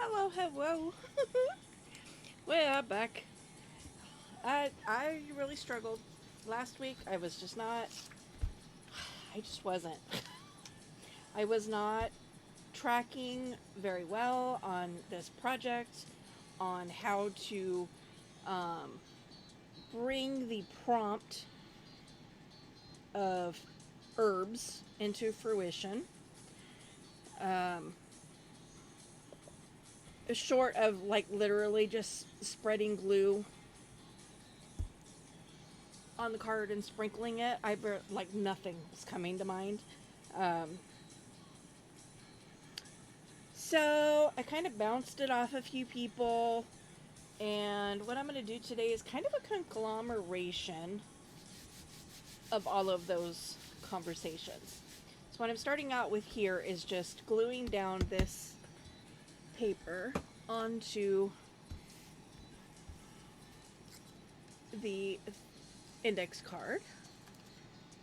Hello, hello. Well, I'm back. I really struggled last week. I was just not. I just wasn't. I was not tracking very well on this project, on how to um, bring the prompt of herbs into fruition. Um, Short of like literally just spreading glue on the card and sprinkling it, like nothing was coming to mind. Um, so I kind of bounced it off a few people, and what I'm going to do today is kind of a conglomeration of all of those conversations. So what I'm starting out with here is just gluing down this paper onto the index card,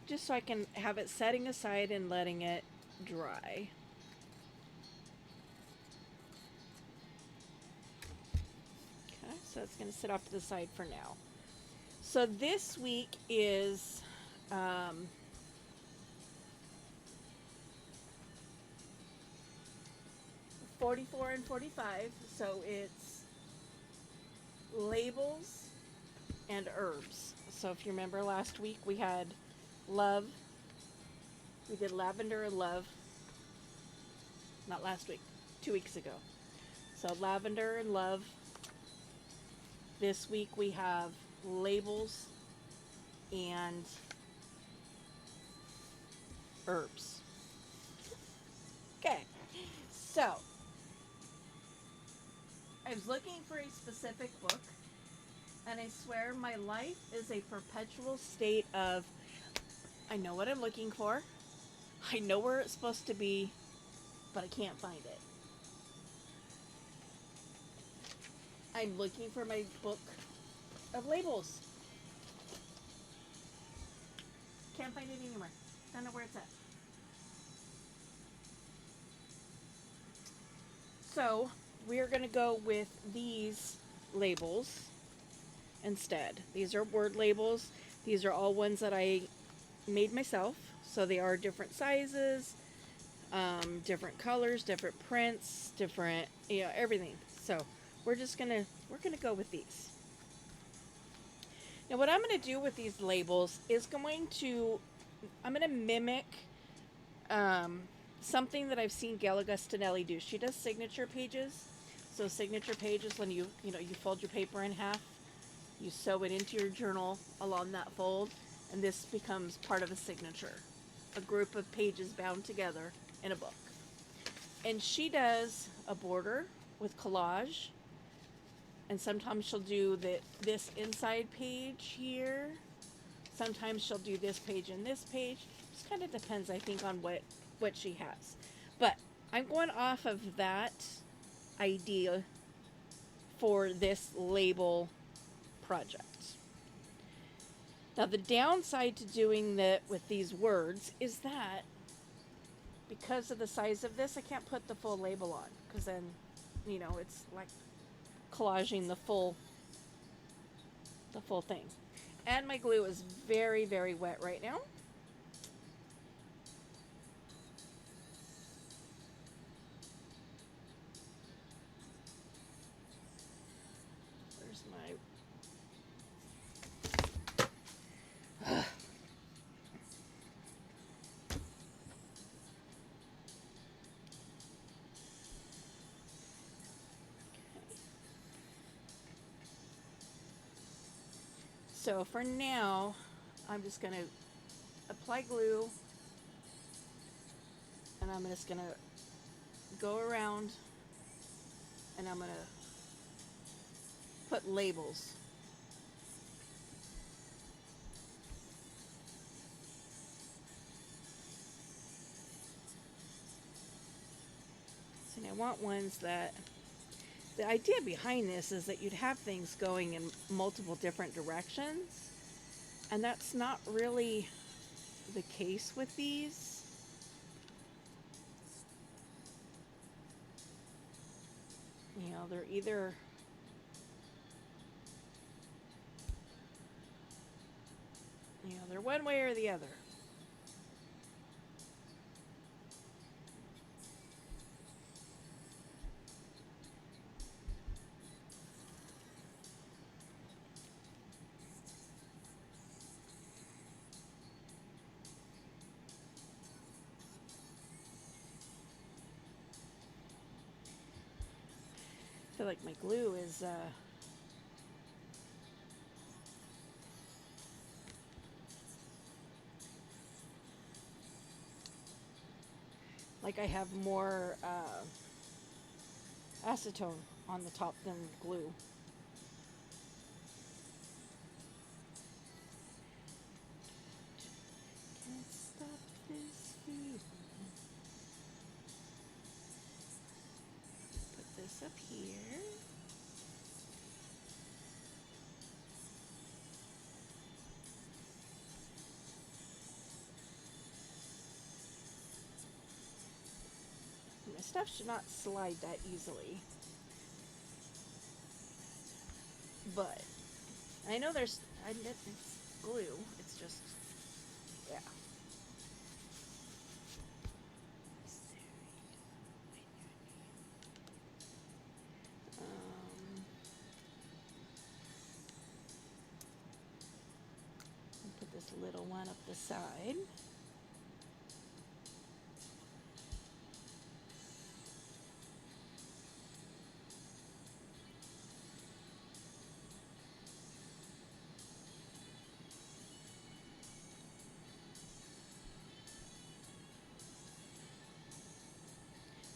just so I can have it setting aside and letting it dry. Okay, so it's going to sit off to the side for now. So this week is 44 and 45. So it's labels and herbs. So if you remember last week, we had love. We did lavender and love. Not last week, 2 weeks ago. So lavender and love. This week we have labels and herbs. Okay. So I was looking for a specific book, and I swear my life is a perpetual state of I know what I'm looking for, I know where it's supposed to be, but I can't find it. I'm looking for my book of labels. Can't find it anywhere. Don't know where it's at. So we're going to go with these labels instead. These are word labels. These are all ones that I made myself. So they are different sizes, different colors, different prints, different, everything. So we're gonna go with these. Now, what I'm gonna do with these labels is I'm gonna mimic um, something that I've seen Gail Agostinelli do. She does signature pages. So signature pages, when you fold your paper in half, you sew it into your journal along that fold, and this becomes part of a signature, a group of pages bound together in a book. And she does a border with collage, and sometimes she'll do this inside page here. Sometimes she'll do this page and this page. Just kind of depends, I think, on what she has. But I'm going off of that idea for this label project. Now, the downside to doing that with these words is that because of the size of this, I can't put the full label on, because then, it's like collaging the full thing. And my glue is very, very wet right now. Where's my So for now, I'm just going to apply glue, and I'm just going to go around, and I'm going to put labels. So I want ones that the idea behind this is that you'd have things going in multiple different directions, and that's not really the case with these. they're either they're one way or the other. I feel like my glue is like I have more acetone on the top than glue. Can't stop this feeling. Put this up here. My stuff should not slide that easily. But I know it's glue. It's just, yeah. Put this little one up the side.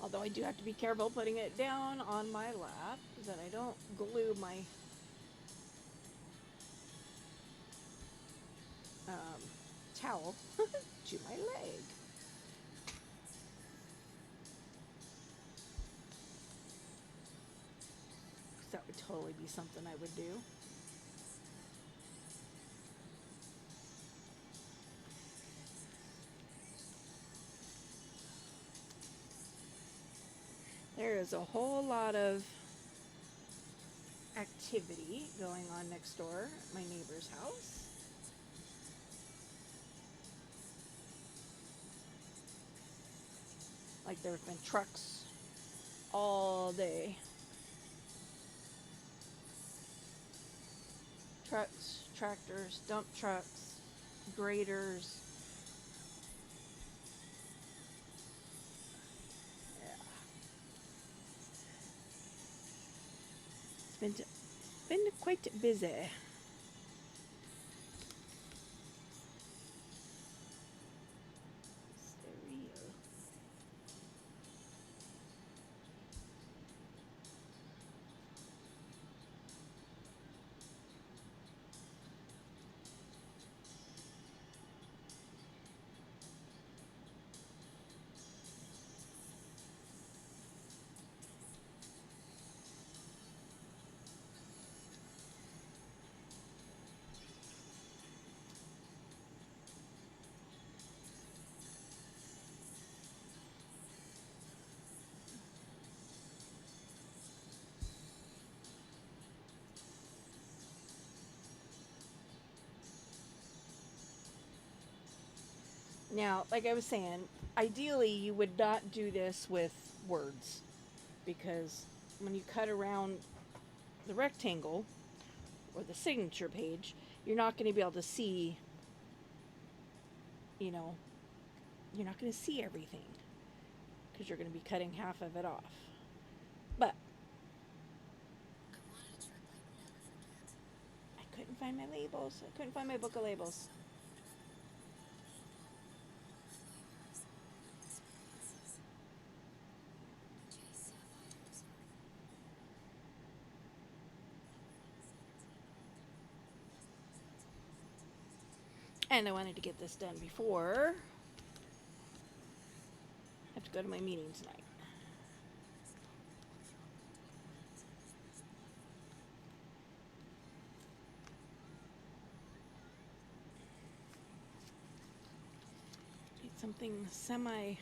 Although I do have to be careful putting it down on my lap so that I don't glue my towel to my leg. That would totally be something I would do. There is a whole lot of activity going on next door at my neighbor's house. Like there have been trucks all day. Trucks, tractors, dump trucks, graders. Yeah. It's been quite busy. Now, like I was saying, ideally you would not do this with words because when you cut around the rectangle or the signature page, you're not going to be able to see, you're not going to see everything because you're going to be cutting half of it off. But I couldn't find my labels. I couldn't find my book of labels. And I wanted to get this done before I have to go to my meeting tonight. Need something semi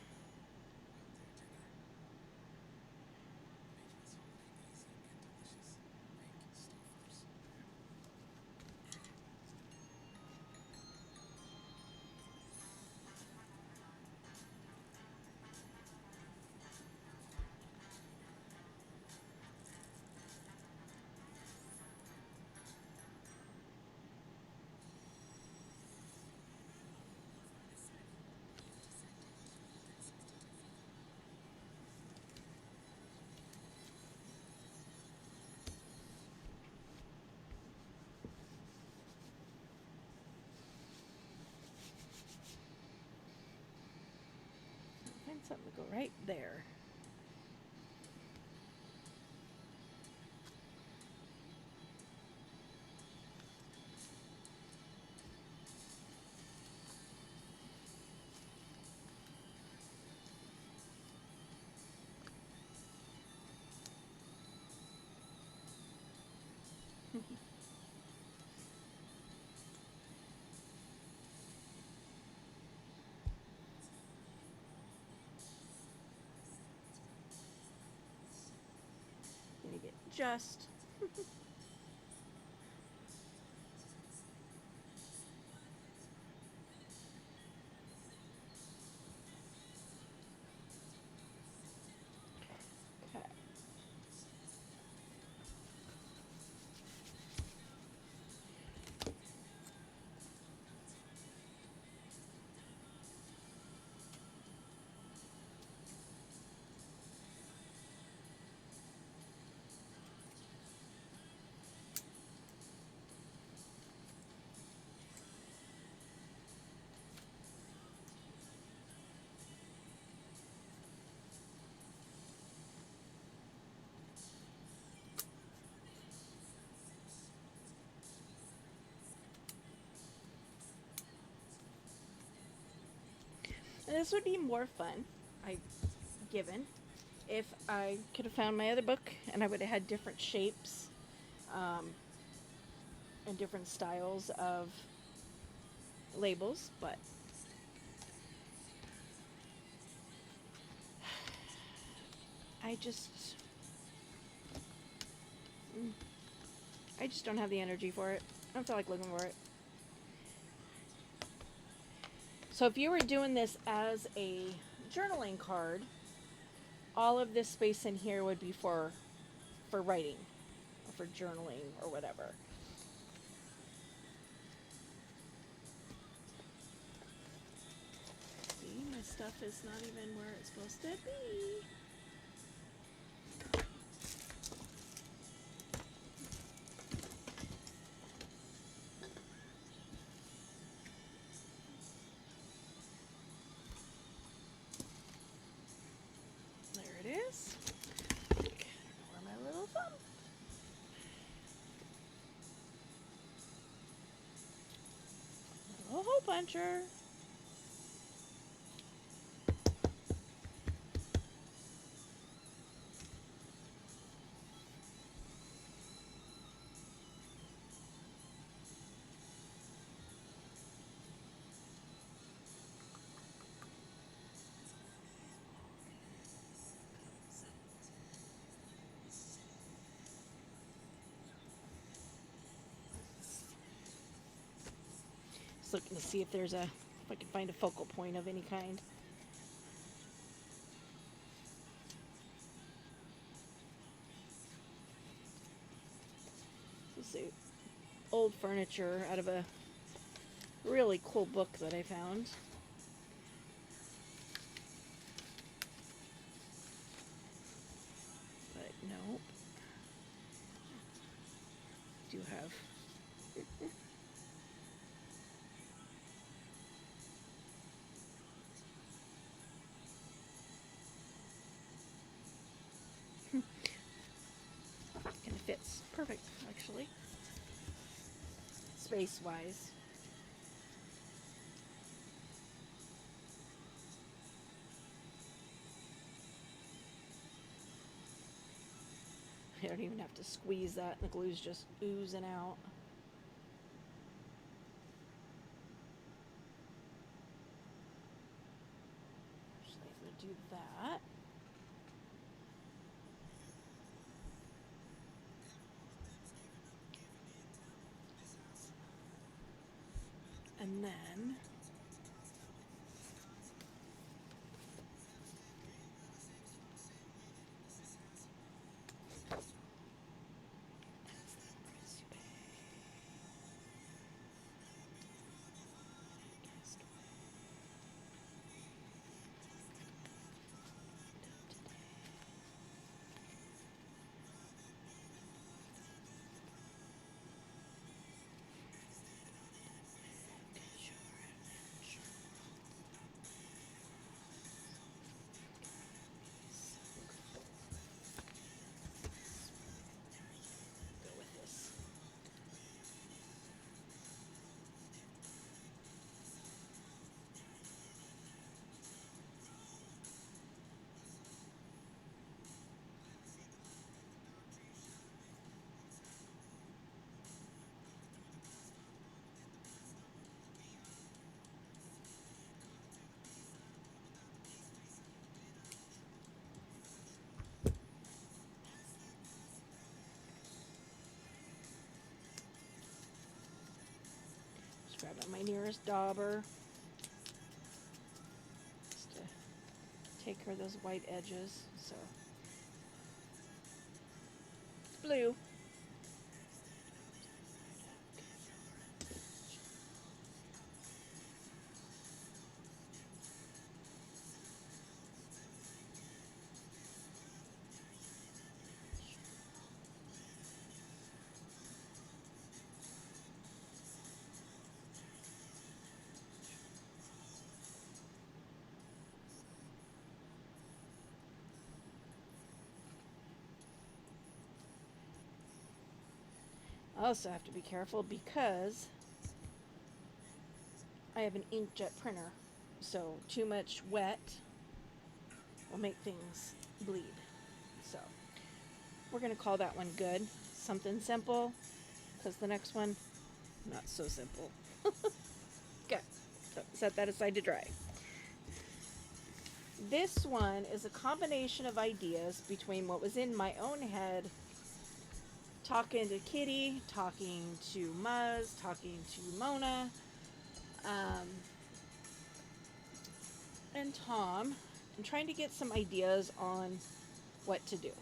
something to go right there. Gonna get just okay. And this would be more fun, I given, if I could have found my other book and I would have had different shapes um, and different styles of labels, but I just I just don't have the energy for it. I don't feel like looking for it. So if you were doing this as a journaling card, all of this space in here would be for writing or for journaling or whatever. See, my stuff is not even where it's supposed to be. There it is. Okay, where my little thumb? Little hole puncher. Just looking to see if there's if I can find a focal point of any kind. This is old furniture out of a really cool book that I found. But nope. Do have kind of fits perfect actually, space wise. I don't even have to squeeze that, and the glue's just oozing out. Actually, I'm going to do that. And then generous dauber. Just to take care of those white edges. So, blue. I also have to be careful because I have an inkjet printer. So too much wet will make things bleed. So we're going to call that one good. Something simple, because the next one, not so simple. Okay, so set that aside to dry. This one is a combination of ideas between what was in my own head, talking to Kitty, talking to Muzz, talking to Mona, and Tom, and trying to get some ideas on what to do.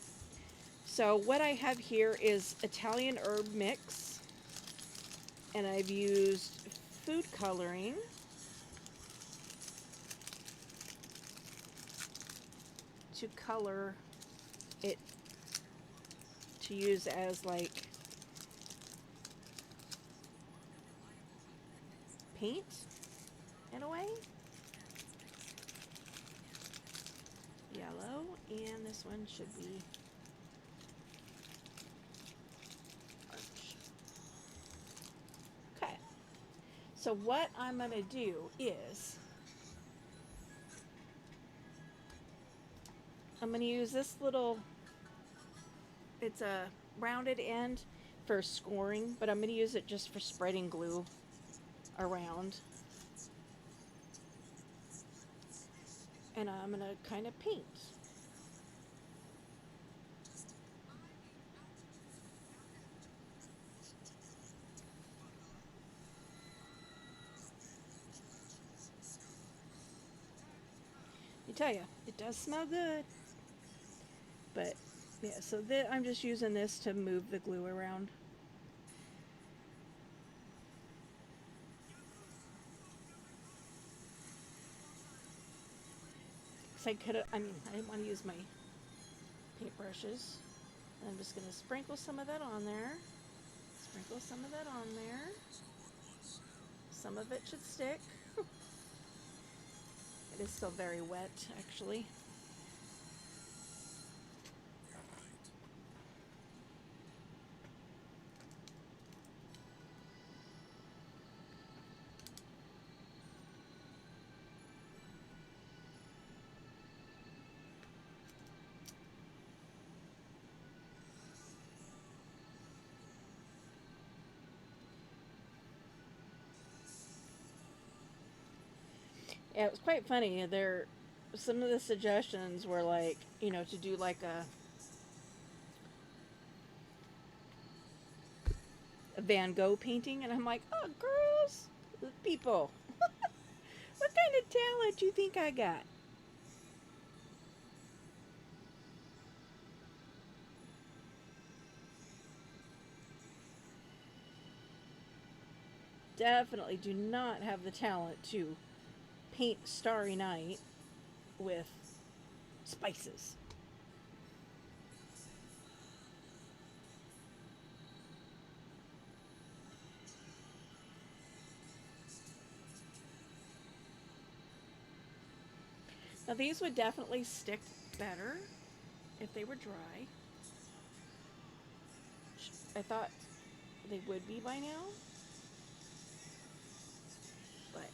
So what I have here is Italian herb mix, and I've used food coloring to color it, to use as like paint in a way. Yellow, and this one should be orange. Okay, so what I'm going to do is I'm going to use this little, it's a rounded end for scoring, but I'm going to use it just for spreading glue around. And I'm going to kind of paint. I tell you, it does smell good. But yeah, so I'm just using this to move the glue around. So I didn't want to use my paintbrushes. I'm just going to sprinkle some of that on there. Sprinkle some of that on there. Some of it should stick. It is still very wet, actually. Yeah, it was quite funny. Some of the suggestions were like, to do like a Van Gogh painting, and I'm like, oh, girls, people, what kind of talent do you think I got? Definitely do not have the talent to paint Starry Night with spices. Now these would definitely stick better if they were dry. I thought they would be by now, but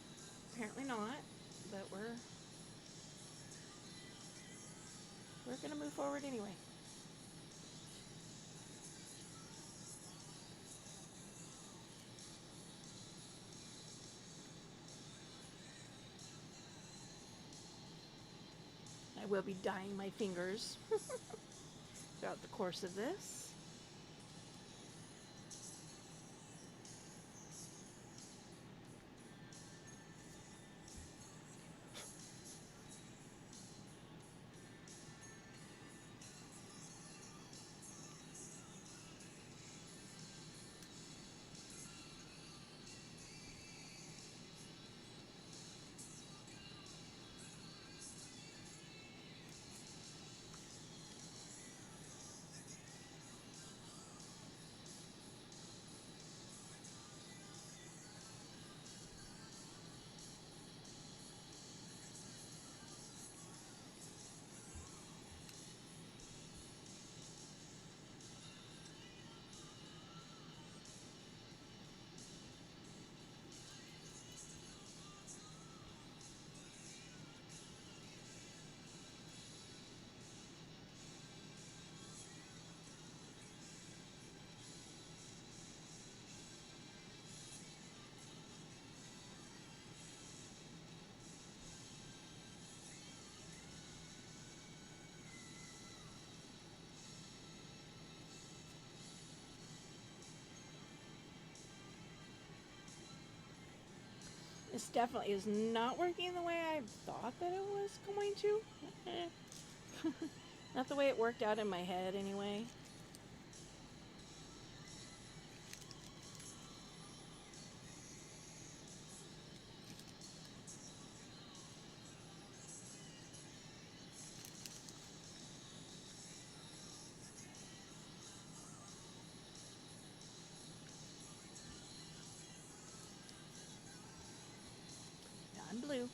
apparently not. But we're gonna move forward anyway. I will be dyeing my fingers throughout the course of this. This definitely is not working the way I thought that it was going to. Not the way it worked out in my head, anyway. Non blue.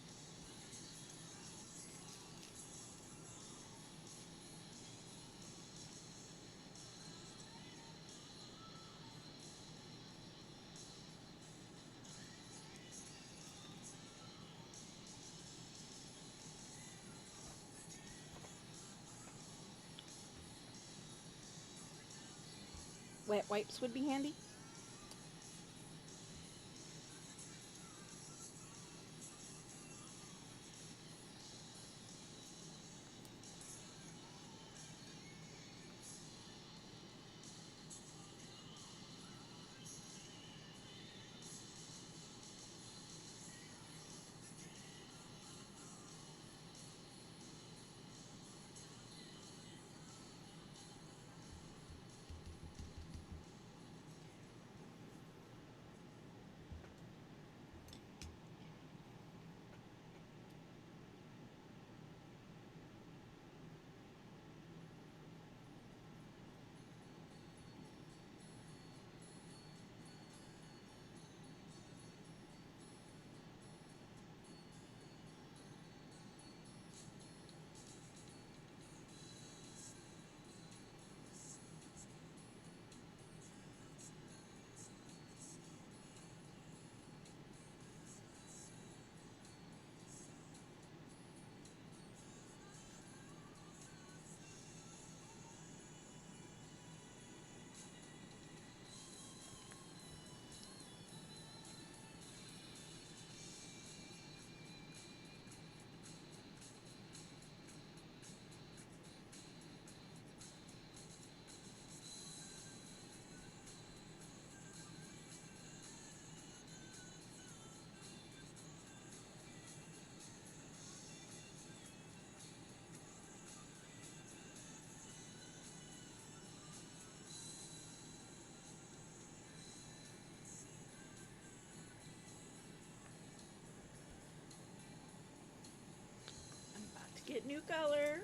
Wet wipes would be handy. I'm about to get new color.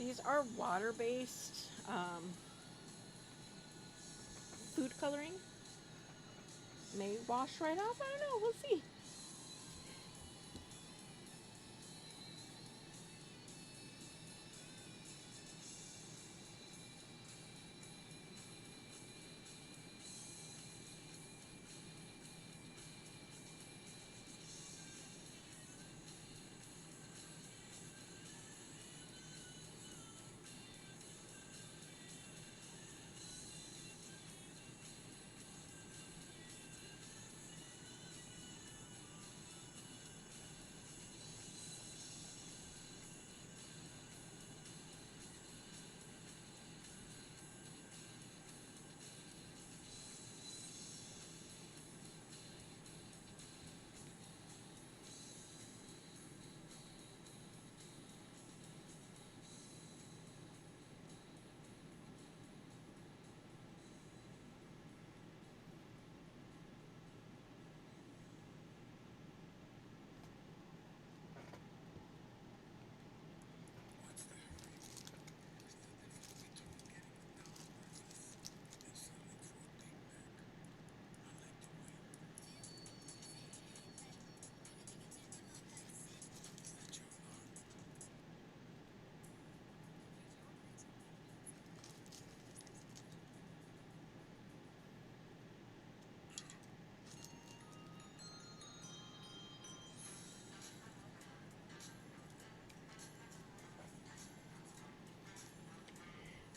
These are water-based food coloring. May wash right off. I don't know. We'll see.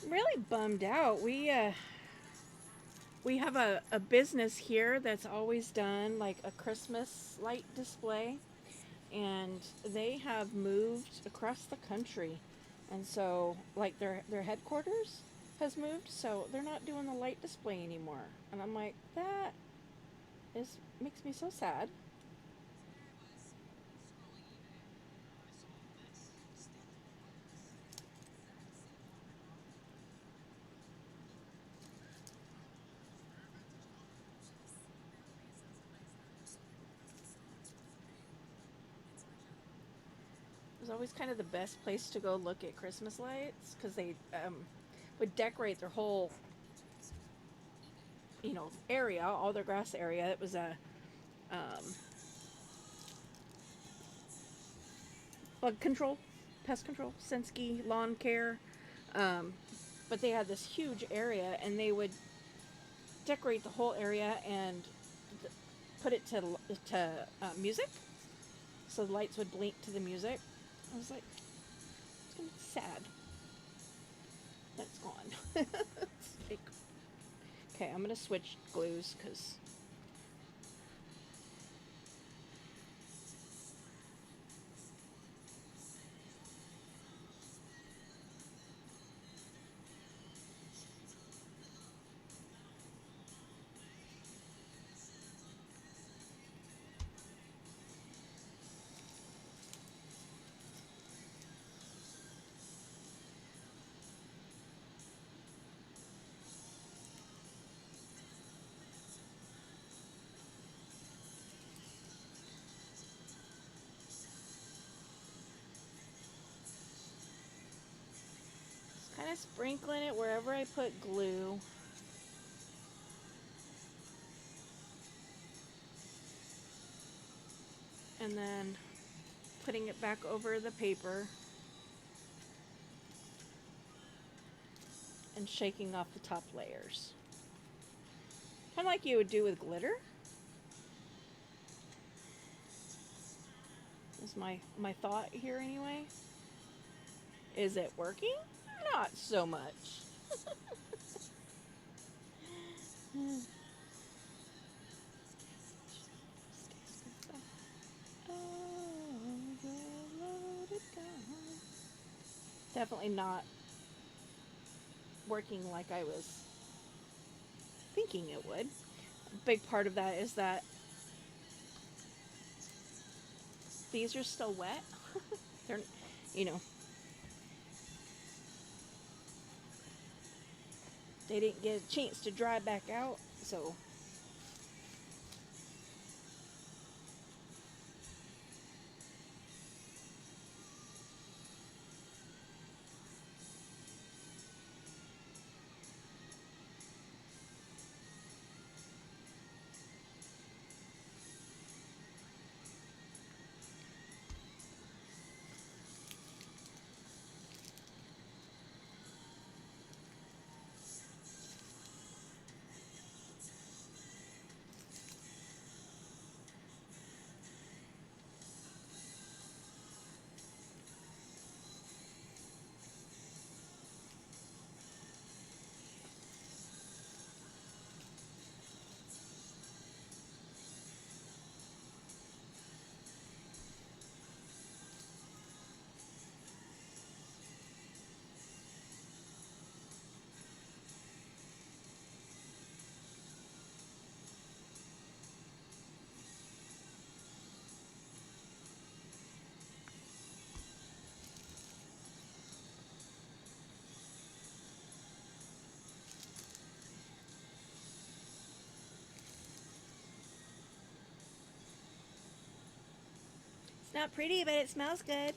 I'm really bummed out. We have a business here that's always done like a Christmas light display, and they have moved across the country, and so like their headquarters has moved, so they're not doing the light display anymore. And I'm like, that is makes me so sad. It was always kind of the best place to go look at Christmas lights because they would decorate their whole area, all their grass area. It was a um, bug control, pest control, Senski lawn care. Um, but they had this huge area, and they would decorate the whole area and put it to music, so the lights would blink to the music. I was like, it's gonna be sad. That's gone. It's like, okay, I'm gonna switch glues because just kind of sprinkling it wherever I put glue. And then putting it back over the paper and shaking off the top layers. Kind of like you would do with glitter. Is my thought here anyway. Is it working? Not so much. Definitely not working like I was thinking it would. A big part of that is that these are still wet. They're, you know, they didn't get a chance to dry back out, so Not pretty, but it smells good.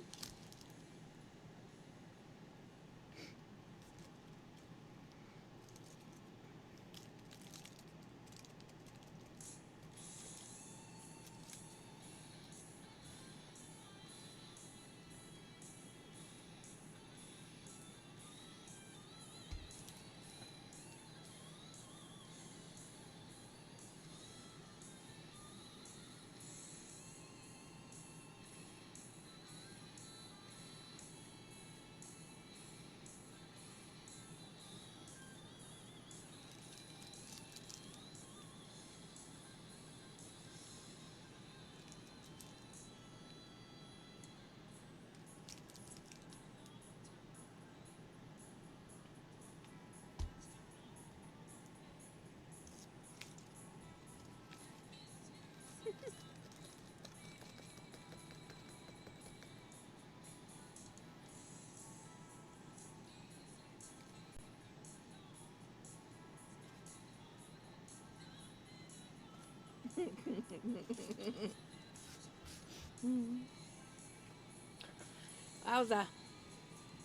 Wowza.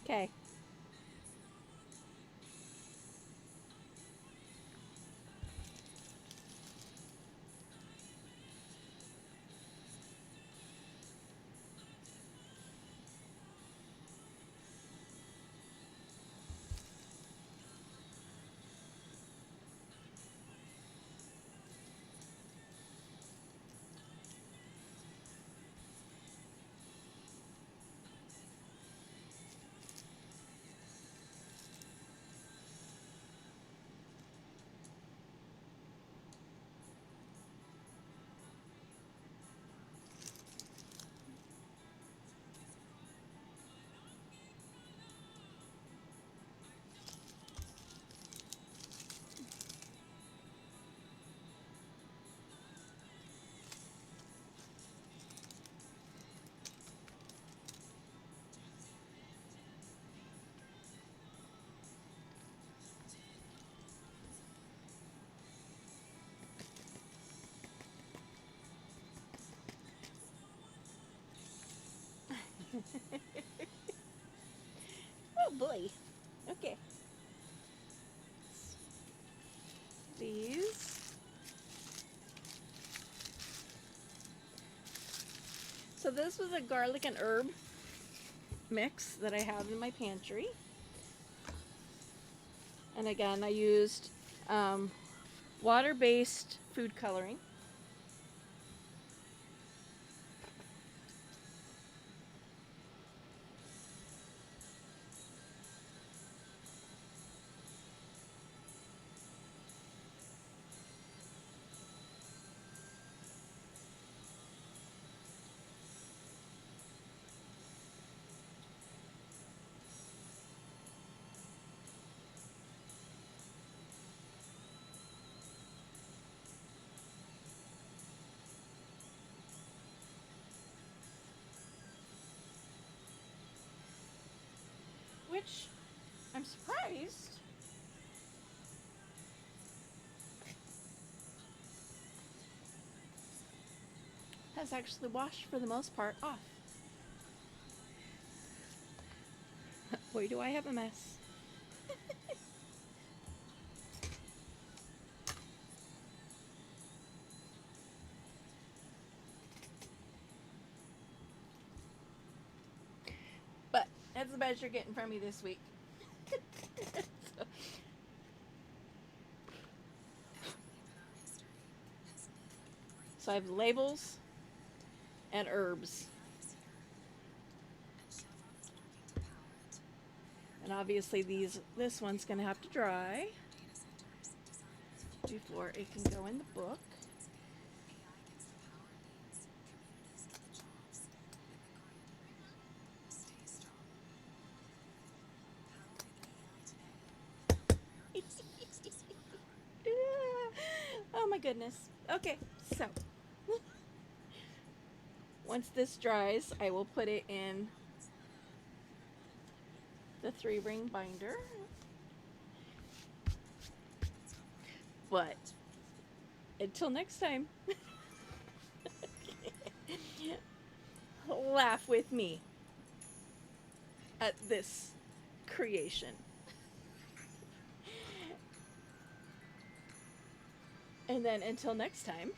Okay. Oh boy. Okay. These. So this was a garlic and herb mix that I have in my pantry. And again, I used water-based food coloring. Which I'm surprised has actually washed for the most part off. Boy, do I have a mess. But that's the best you're getting from me this week. so, so I have labels and herbs. And obviously this one's going to have to dry before it can go in the book. Oh my goodness. Okay, so once this dries, I will put it in the 3-ring binder. But until next time. laugh with me at this creation. And then until next time.